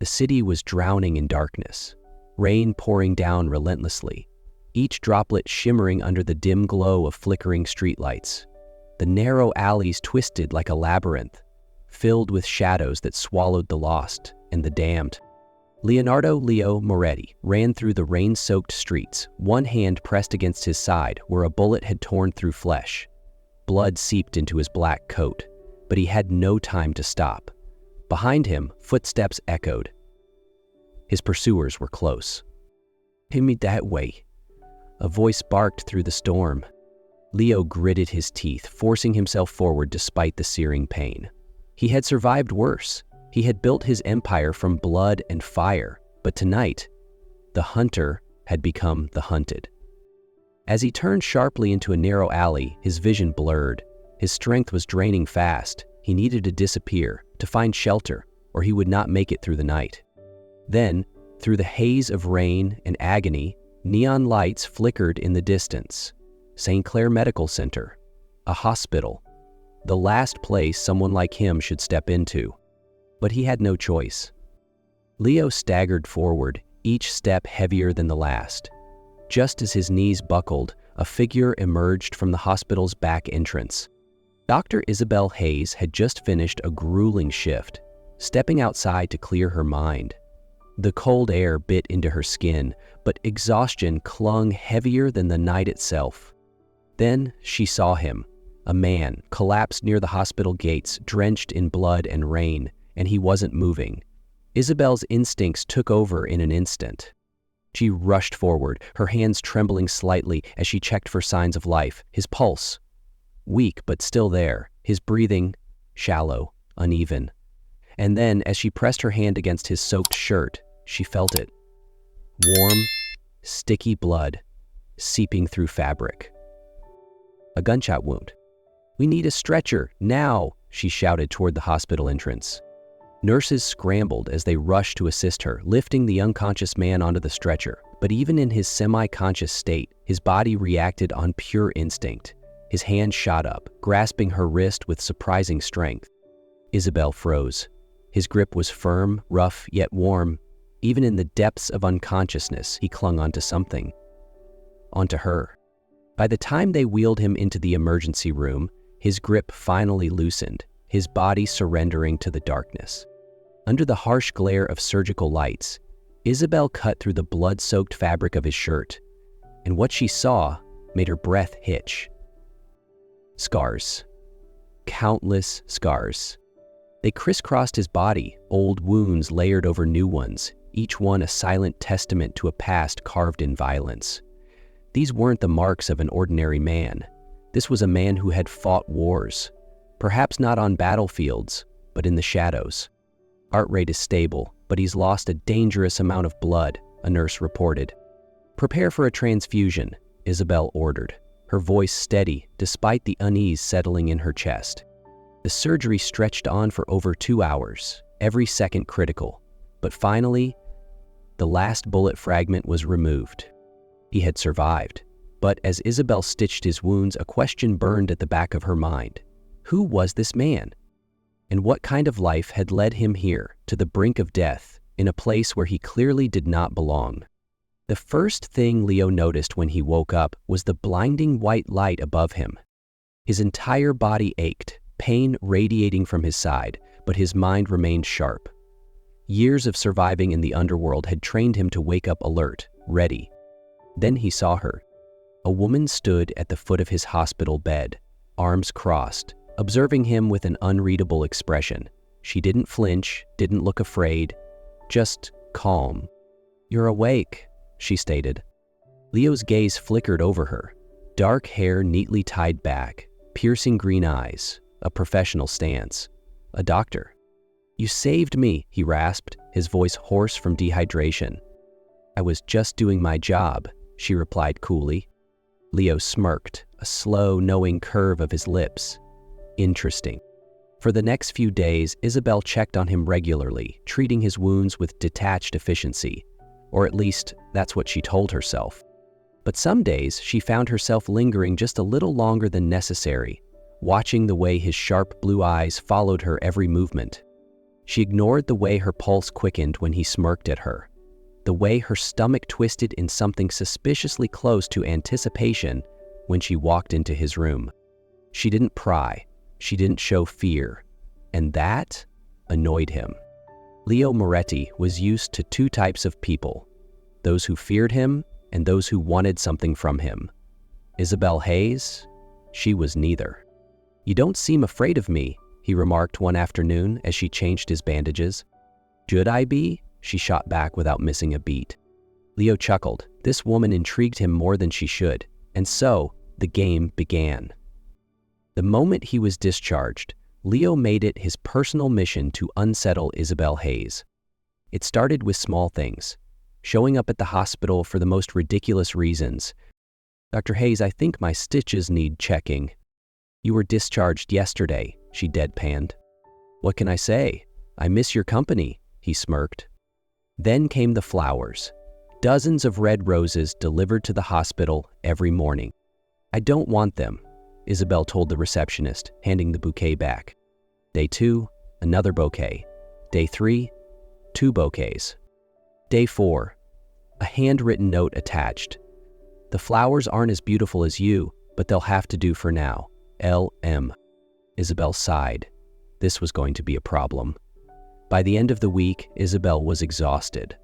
The city was drowning in darkness, rain pouring down relentlessly, each droplet shimmering under the dim glow of flickering streetlights. The narrow alleys twisted like a labyrinth, filled with shadows that swallowed the lost and the damned. Leonardo Leo Moretti ran through the rain-soaked streets, one hand pressed against his side where a bullet had torn through flesh. Blood seeped into his black coat, but he had no time to stop. Behind him, footsteps echoed. His pursuers were close. "Hit me that way," a voice barked through the storm. Leo gritted his teeth, forcing himself forward despite the searing pain. He had survived worse. He had built his empire from blood and fire, but tonight, the hunter had become the hunted. As he turned sharply into a narrow alley, his vision blurred. His strength was draining fast. He needed to disappear, to find shelter, or he would not make it through the night. Then, through the haze of rain and agony, neon lights flickered in the distance. St. Clair Medical Center, a hospital, the last place someone like him should step into. But he had no choice. Leo staggered forward, each step heavier than the last. Just as his knees buckled, a figure emerged from the hospital's back entrance. Dr. Isabelle Hayes had just finished a grueling shift, stepping outside to clear her mind. The cold air bit into her skin, but exhaustion clung heavier than the night itself. Then she saw him, a man collapsed near the hospital gates, drenched in blood and rain, and he wasn't moving. Isabelle's instincts took over in an instant. She rushed forward, her hands trembling slightly as she checked for signs of life. His pulse, weak but still there, his breathing, shallow, uneven. And then, as she pressed her hand against his soaked shirt, she felt it. Warm, sticky blood, seeping through fabric. A gunshot wound. "We need a stretcher, now!" she shouted toward the hospital entrance. Nurses scrambled as they rushed to assist her, lifting the unconscious man onto the stretcher. But even in his semi-conscious state, his body reacted on pure instinct. His hand shot up, grasping her wrist with surprising strength. Isabelle froze. His grip was firm, rough, yet warm. Even in the depths of unconsciousness, he clung onto something. Onto her. By the time they wheeled him into the emergency room, his grip finally loosened, his body surrendering to the darkness. Under the harsh glare of surgical lights, Isabelle cut through the blood-soaked fabric of his shirt, and what she saw made her breath hitch. Scars. Countless scars. They crisscrossed his body, old wounds layered over new ones, each one a silent testament to a past carved in violence. These weren't the marks of an ordinary man. This was a man who had fought wars, perhaps not on battlefields, but in the shadows. Heart rate is stable, but he's lost a dangerous amount of blood, a nurse reported. "Prepare for a transfusion," Isabelle ordered, her voice steady despite the unease settling in her chest. The surgery stretched on for over 2 hours, every second critical, but finally, the last bullet fragment was removed. He had survived, but as Isabelle stitched his wounds, a question burned at the back of her mind. Who was this man? And what kind of life had led him here, to the brink of death, in a place where he clearly did not belong? The first thing Leo noticed when he woke up was the blinding white light above him. His entire body ached, pain radiating from his side, but his mind remained sharp. Years of surviving in the underworld had trained him to wake up alert, ready. Then he saw her. A woman stood at the foot of his hospital bed, arms crossed, observing him with an unreadable expression. She didn't flinch, didn't look afraid, just calm. "You're awake," she stated. Leo's gaze flickered over her. Dark hair neatly tied back, piercing green eyes, a professional stance. A doctor. "You saved me," he rasped, his voice hoarse from dehydration. "I was just doing my job," she replied coolly. Leo smirked, a slow, knowing curve of his lips. Interesting. For the next few days, Isabelle checked on him regularly, treating his wounds with detached efficiency. Or at least, that's what she told herself. But some days, she found herself lingering just a little longer than necessary, watching the way his sharp blue eyes followed her every movement. She ignored the way her pulse quickened when he smirked at her, the way her stomach twisted in something suspiciously close to anticipation when she walked into his room. She didn't pry, she didn't show fear, and that annoyed him. Leo Moretti was used to two types of people, those who feared him and those who wanted something from him. Isabelle Hayes, she was neither. "You don't seem afraid of me," he remarked one afternoon as she changed his bandages. "Should I be?" she shot back without missing a beat. Leo chuckled. This woman intrigued him more than she should, and so the game began. The moment he was discharged, Leo made it his personal mission to unsettle Isabelle Hayes. It started with small things, showing up at the hospital for the most ridiculous reasons. "Dr. Hayes, I think my stitches need checking." "You were discharged yesterday," she deadpanned. "What can I say? I miss your company," he smirked. Then came the flowers. Dozens of red roses delivered to the hospital every morning. "I don't want them," Isabelle told the receptionist, handing the bouquet back. Day 2, another bouquet. Day 3, 2 bouquets. Day 4, a handwritten note attached. "The flowers aren't as beautiful as you, but they'll have to do for now. L.M." Isabelle sighed. This was going to be a problem. By the end of the week, Isabelle was exhausted.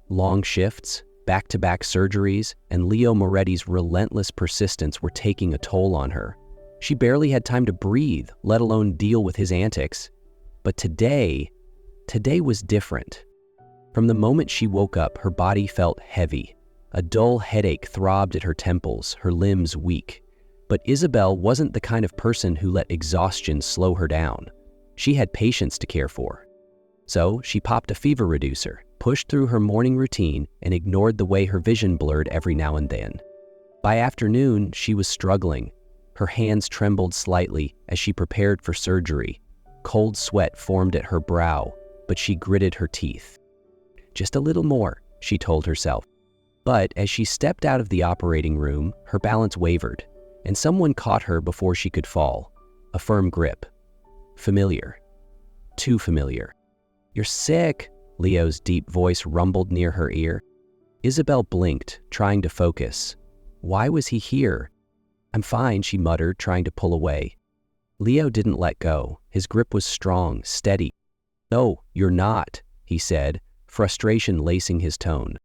Long shifts, back-to-back surgeries, and Leo Moretti's relentless persistence were taking a toll on her. She barely had time to breathe, let alone deal with his antics. But today was different. From the moment she woke up, her body felt heavy. A dull headache throbbed at her temples, her limbs weak. But Isabelle wasn't the kind of person who let exhaustion slow her down. She had patients to care for. So she popped a fever reducer, pushed through her morning routine, and ignored the way her vision blurred every now and then. By afternoon, she was struggling. Her hands trembled slightly as she prepared for surgery. Cold sweat formed at her brow, but she gritted her teeth. "Just a little more," she told herself. But as she stepped out of the operating room, her balance wavered, and someone caught her before she could fall. A firm grip. Familiar. Too familiar. "You're sick," Leo's deep voice rumbled near her ear. Isabelle blinked, trying to focus. Why was he here? "I'm fine," she muttered, trying to pull away. Leo didn't let go. His grip was strong, steady. "No, you're not," he said, frustration lacing his tone.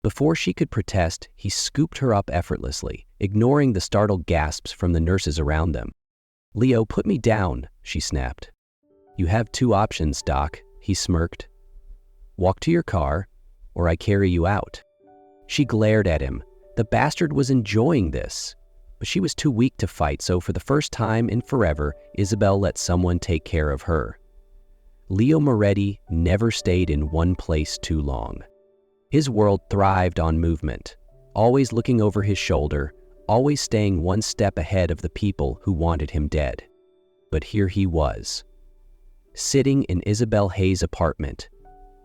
Before she could protest, he scooped her up effortlessly, ignoring the startled gasps from the nurses around them. "Leo, put me down," she snapped. "You have 2 options, Doc," he smirked. "Walk to your car, or I carry you out." She glared at him. The bastard was enjoying this. But she was too weak to fight, so for the first time in forever, Isabelle let someone take care of her. Leo Moretti never stayed in one place too long. His world thrived on movement, always looking over his shoulder, always staying one step ahead of the people who wanted him dead. But here he was, sitting in Isabelle Hayes' apartment,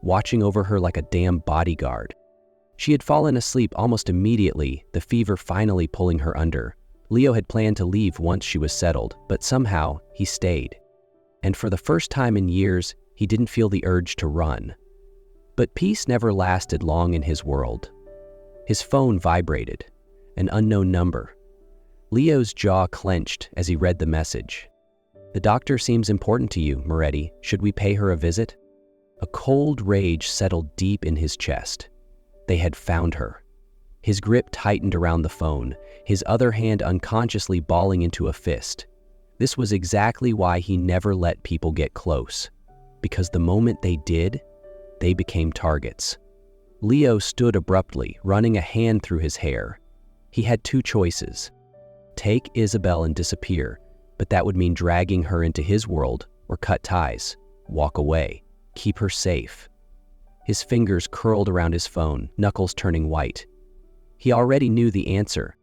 watching over her like a damn bodyguard. She had fallen asleep almost immediately, the fever finally pulling her under. Leo had planned to leave once she was settled, but somehow he stayed. And for the first time in years, he didn't feel the urge to run. But peace never lasted long in his world. His phone vibrated, an unknown number. Leo's jaw clenched as he read the message. "The doctor seems important to you, Moretti. Should we pay her a visit?" A cold rage settled deep in his chest. They had found her. His grip tightened around the phone, his other hand unconsciously balling into a fist. This was exactly why he never let people get close. Because the moment they did, they became targets. Leo stood abruptly, running a hand through his hair. He had 2 choices. Take Isabelle and disappear, but that would mean dragging her into his world, or cut ties, walk away, keep her safe. His fingers curled around his phone, knuckles turning white. He already knew the answer.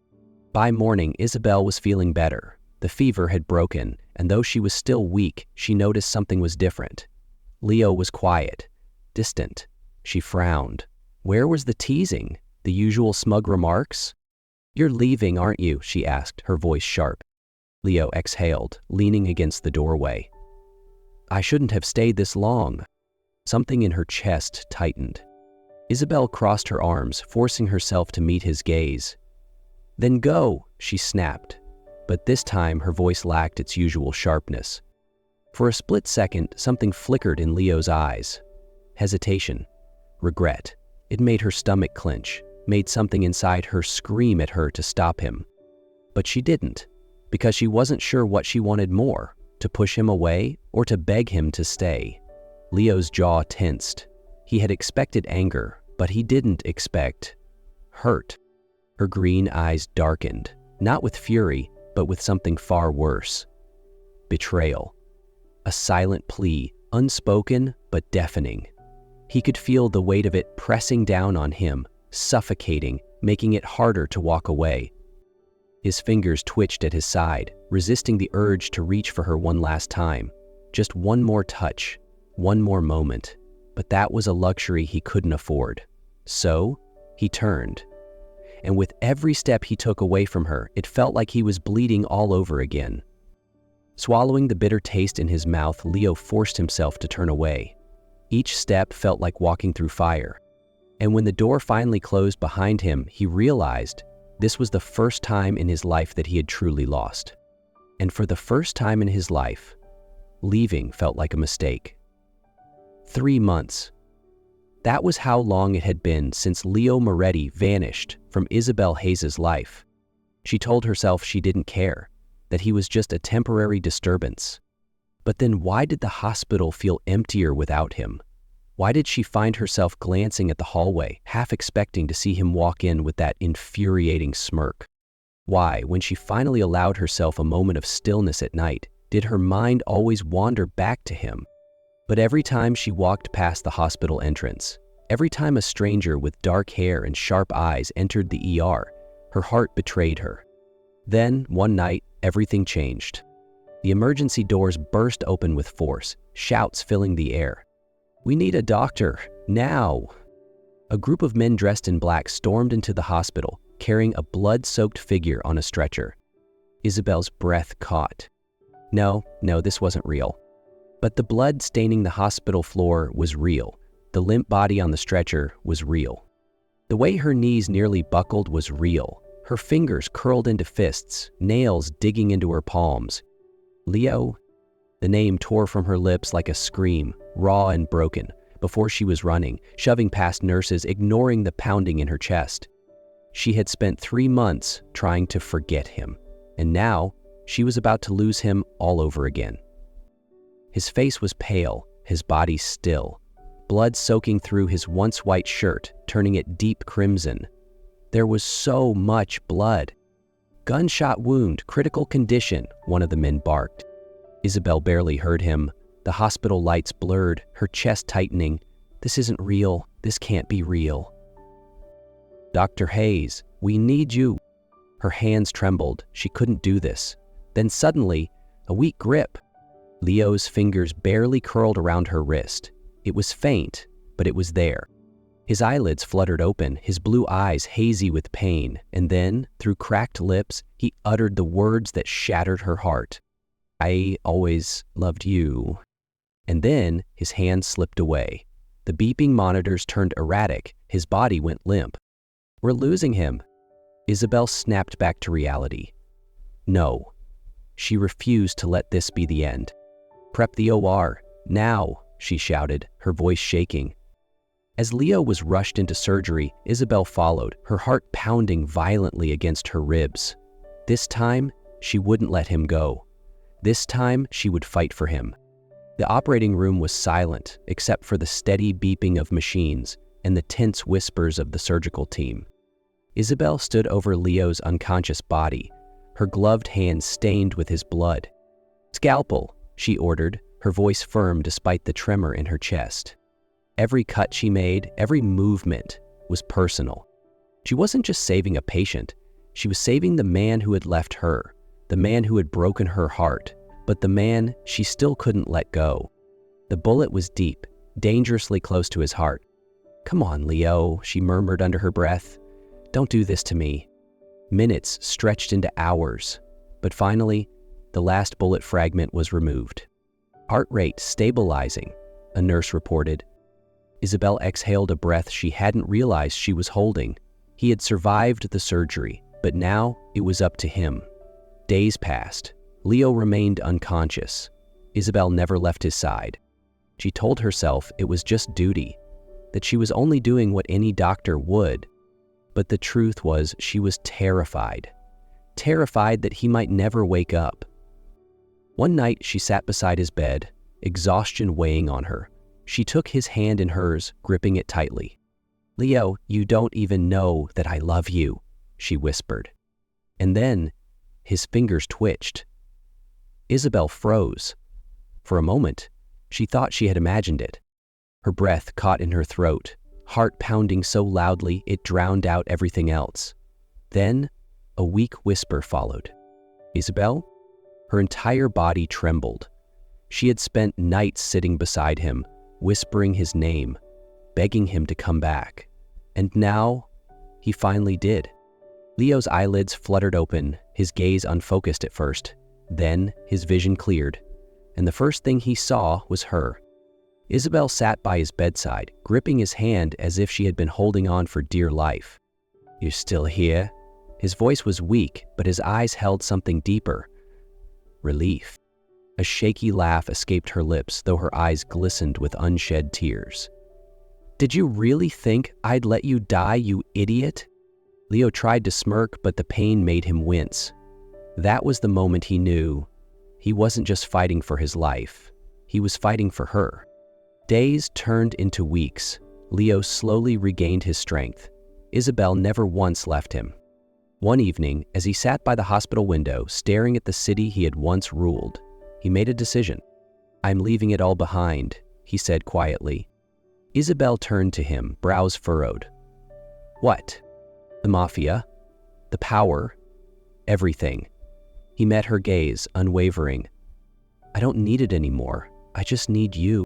By morning, Isabelle was feeling better. The fever had broken, and though she was still weak, she noticed something was different. Leo was quiet, distant. She frowned. Where was the teasing? The usual smug remarks? "You're leaving, aren't you?" she asked, her voice sharp. Leo exhaled, leaning against the doorway. "I shouldn't have stayed this long." Something in her chest tightened. Isabelle crossed her arms, forcing herself to meet his gaze. "Then go," she snapped, but this time her voice lacked its usual sharpness. For a split second, something flickered in Leo's eyes. Hesitation. Regret. It made her stomach clench, made something inside her scream at her to stop him. But she didn't, because she wasn't sure what she wanted more, to push him away or to beg him to stay. Leo's jaw tensed. He had expected anger, but he didn't expect hurt. Her green eyes darkened, not with fury, but with something far worse. Betrayal. A silent plea, unspoken but deafening. He could feel the weight of it pressing down on him, suffocating, making it harder to walk away. His fingers twitched at his side, resisting the urge to reach for her one last time. Just one more touch, one more moment. But that was a luxury he couldn't afford. So, he turned. And with every step he took away from her, it felt like he was bleeding all over again. Swallowing the bitter taste in his mouth, Leo forced himself to turn away. Each step felt like walking through fire. And when the door finally closed behind him, he realized this was the first time in his life that he had truly lost. And for the first time in his life, leaving felt like a mistake. 3 months. That was how long it had been since Leo Moretti vanished from Isabelle Hayes' life. She told herself she didn't care, that he was just a temporary disturbance. But then why did the hospital feel emptier without him? Why did she find herself glancing at the hallway, half expecting to see him walk in with that infuriating smirk? Why, when she finally allowed herself a moment of stillness at night, did her mind always wander back to him? But every time she walked past the hospital entrance, every time a stranger with dark hair and sharp eyes entered the ER, her heart betrayed her. Then, one night, everything changed. The emergency doors burst open with force, shouts filling the air. "We need a doctor, now!" A group of men dressed in black stormed into the hospital, carrying a blood-soaked figure on a stretcher. Isabelle's breath caught. No, this wasn't real. But the blood staining the hospital floor was real. The limp body on the stretcher was real. The way her knees nearly buckled was real. Her fingers curled into fists, nails digging into her palms. "Leo?" The name tore from her lips like a scream, raw and broken, before she was running, shoving past nurses, ignoring the pounding in her chest. She had spent 3 months trying to forget him, and now she was about to lose him all over again. His face was pale, his body still, blood soaking through his once white shirt, turning it deep crimson. There was so much blood. "Gunshot wound, critical condition," one of the men barked. Isabelle barely heard him. The hospital lights blurred, her chest tightening. "This isn't real. This can't be real." "Dr. Hayes, we need you." Her hands trembled. She couldn't do this. Then suddenly, a weak grip. Leo's fingers barely curled around her wrist. It was faint, but it was there. His eyelids fluttered open, his blue eyes hazy with pain, and then, through cracked lips, he uttered the words that shattered her heart. "I always loved you." And then his hand slipped away. The beeping monitors turned erratic, his body went limp. "We're losing him." Isabelle snapped back to reality. No. She refused to let this be the end. "Prep the OR, now," she shouted, her voice shaking. As Leo was rushed into surgery, Isabelle followed, her heart pounding violently against her ribs. This time, she wouldn't let him go. This time, she would fight for him. The operating room was silent, except for the steady beeping of machines and the tense whispers of the surgical team. Isabelle stood over Leo's unconscious body, her gloved hands stained with his blood. "Scalpel," she ordered, her voice firm despite the tremor in her chest. Every cut she made, every movement, was personal. She wasn't just saving a patient, she was saving the man who had left her, the man who had broken her heart, but the man she still couldn't let go. The bullet was deep, dangerously close to his heart. "Come on, Leo," she murmured under her breath. "Don't do this to me." Minutes stretched into hours, but finally, the last bullet fragment was removed. "Heart rate stabilizing," a nurse reported, Isabelle exhaled a breath she hadn't realized she was holding. He had survived the surgery, but now it was up to him. Days passed. Leo remained unconscious. Isabelle never left his side. She told herself it was just duty, that she was only doing what any doctor would. But the truth was she was terrified. Terrified that he might never wake up. One night she sat beside his bed, exhaustion weighing on her. She took his hand in hers, gripping it tightly. "Leo, you don't even know that I love you," she whispered. And then his fingers twitched. Isabelle froze. For a moment, she thought she had imagined it. Her breath caught in her throat, heart pounding so loudly it drowned out everything else. Then a weak whisper followed. "Isabelle?" Her entire body trembled. She had spent nights sitting beside him, whispering his name, begging him to come back. And now, he finally did. Leo's eyelids fluttered open, his gaze unfocused at first. Then his vision cleared, and the first thing he saw was her. Isabelle sat by his bedside, gripping his hand as if she had been holding on for dear life. "You're still here?" His voice was weak, but his eyes held something deeper. Relief. A shaky laugh escaped her lips, though her eyes glistened with unshed tears. "Did you really think I'd let you die, you idiot?" Leo tried to smirk, but the pain made him wince. That was the moment he knew he wasn't just fighting for his life, he was fighting for her. Days turned into weeks. Leo slowly regained his strength. Isabelle never once left him. One evening, as he sat by the hospital window, staring at the city he had once ruled, he made a decision. "I'm leaving it all behind," he said quietly. Isabelle turned to him, brows furrowed. "What?" "The mafia, the power, everything." He met her gaze, unwavering. "I don't need it anymore. I just need you."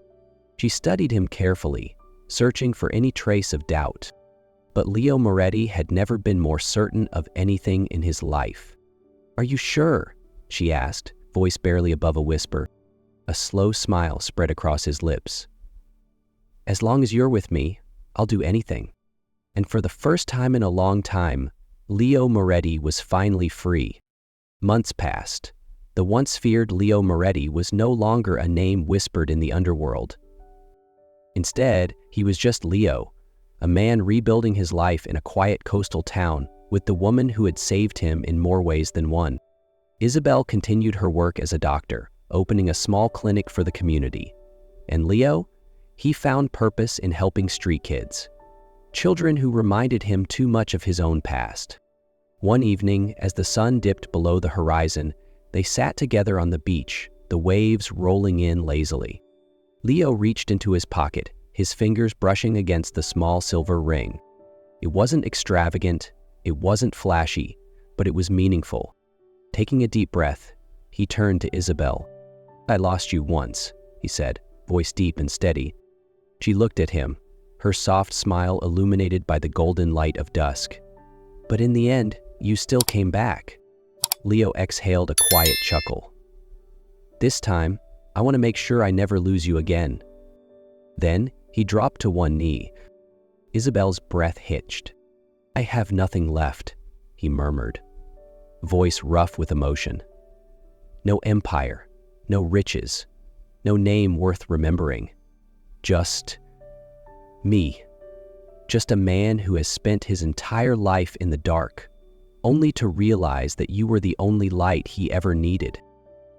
She studied him carefully, searching for any trace of doubt. But Leo Moretti had never been more certain of anything in his life. "Are you sure?" she asked, voice barely above a whisper. A slow smile spread across his lips. "As long as you're with me, I'll do anything." And for the first time in a long time, Leo Moretti was finally free. Months passed. The once feared Leo Moretti was no longer a name whispered in the underworld. Instead, he was just Leo, a man rebuilding his life in a quiet coastal town with the woman who had saved him in more ways than one. Isabelle continued her work as a doctor, opening a small clinic for the community. And Leo? He found purpose in helping street kids, children who reminded him too much of his own past. One evening, as the sun dipped below the horizon, they sat together on the beach, the waves rolling in lazily. Leo reached into his pocket, his fingers brushing against the small silver ring. It wasn't extravagant, it wasn't flashy, but it was meaningful. Taking a deep breath, he turned to Isabelle. "I lost you once," he said, voice deep and steady. She looked at him, her soft smile illuminated by the golden light of dusk. "But in the end, you still came back." Leo exhaled a quiet chuckle. "This time, I want to make sure I never lose you again." Then he dropped to one knee. Isabelle's breath hitched. "I have nothing left," he murmured, voice rough with emotion. "No empire, no riches, no name worth remembering. Just me. Just a man who has spent his entire life in the dark, only to realize that you were the only light he ever needed."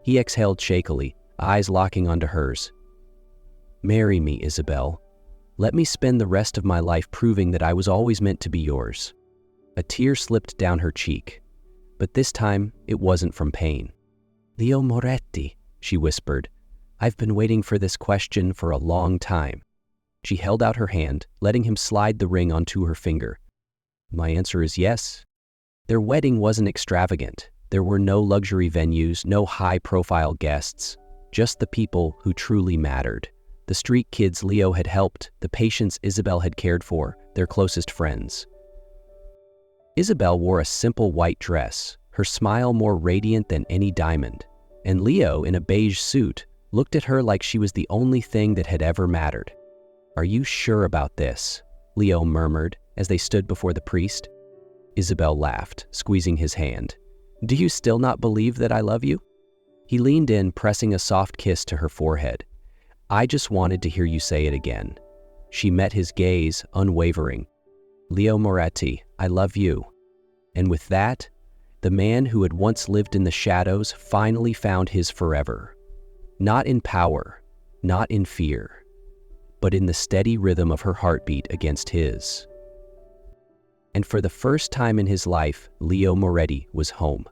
He exhaled shakily, eyes locking onto hers. "Marry me, Isabelle. Let me spend the rest of my life proving that I was always meant to be yours." A tear slipped down her cheek, but this time it wasn't from pain. "Leo Moretti," she whispered, "I've been waiting for this question for a long time." She held out her hand, letting him slide the ring onto her finger. "My answer is yes." Their wedding wasn't extravagant. There were no luxury venues, no high-profile guests, just the people who truly mattered. The street kids Leo had helped, the patients Isabelle had cared for, their closest friends. Isabelle wore a simple white dress, her smile more radiant than any diamond, and Leo, in a beige suit, looked at her like she was the only thing that had ever mattered. "Are you sure about this?" Leo murmured as they stood before the priest. Isabelle laughed, squeezing his hand. "Do you still not believe that I love you?" He leaned in, pressing a soft kiss to her forehead. "I just wanted to hear you say it again." She met his gaze, unwavering. "Leo Moretti, I love you." And with that, the man who had once lived in the shadows finally found his forever. Not in power, not in fear, but in the steady rhythm of her heartbeat against his. And for the first time in his life, Leo Moretti was home.